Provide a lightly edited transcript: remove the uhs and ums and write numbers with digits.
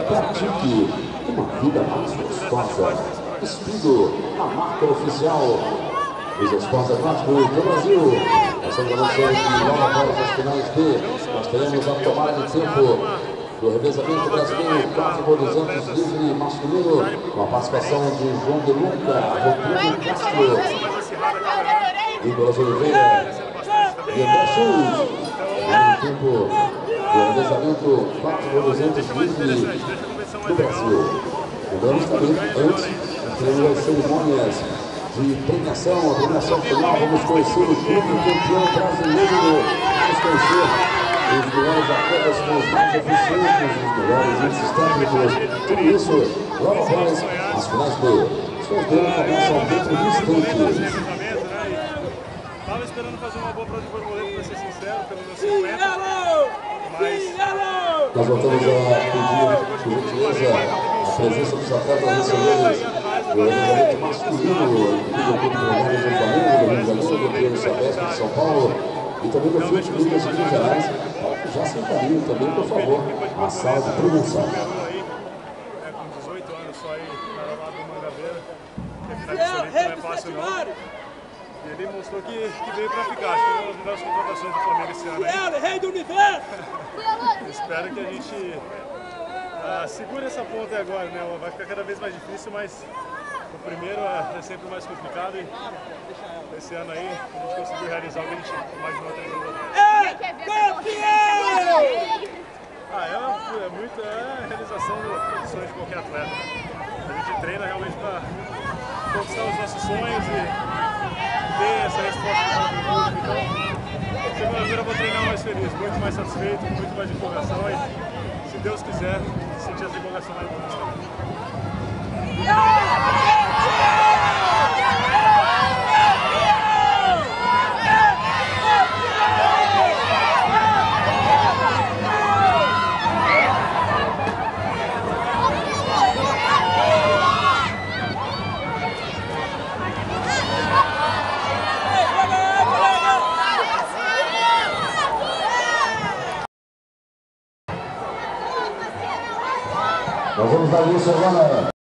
pratique uma vida mais gostosa. Despido a marca oficial dos esportes aquáticos do Brasil. Nós estamos anunciando que logo após as finais B, nós teremos a tomada de tempo do revezamento brasileiro 4x200 livre masculino, com a participação de João de Luca, Rodrigo Castro, Nicolas Oliveira e André Schultz. No tempo do revezamento 4x200 livre do Brasil. Lembramos também, antes, teremos as cerimônias de premiação, a premiação final. Vamos conhecer o clube campeão brasileiro. Vamos conhecer os melhores atletas com os mais eficientes, os melhores índices técnicos. Tudo isso logo após as finais B. Os finais B começam dentro de instantes. Estava esperando fazer uma boa prova de borboleta, para ser sincero, pelo meu 50. Mas nós voltamos a pedir, por gentileza, a presença dos atletas vencedores do revezamento masculino do Clube Treinados do Flamengo, do Rio de Janeiro, do Clube Sabesp de São Paulo e também do Fute Minas de Minas Gerais, para que já se encaminhem também, por favor, a sala de promoção. Com 18 anos só aí, cara lá do Mangabeira, que não é fácil não. E ele mostrou que veio para ficar. Acho que é uma das melhores contratações do Flamengo esse ano aí. Rei do universo! Espero que a gente segure essa ponta aí agora, né? Vai ficar cada vez mais difícil, mas o primeiro é sempre mais complicado e esse ano aí a gente conseguiu realizar o que a gente imaginou 3 anos atrás. É muito a realização do sonho de qualquer atleta. A gente treina realmente para conquistar os nossos sonhos e ter essa resposta do público. Então, segunda-feira eu vou treinar mais feliz, muito mais satisfeito, muito mais empolgação e, se Deus quiser, sentir essa empolgação mais bonita. Nós vamos dar início agora.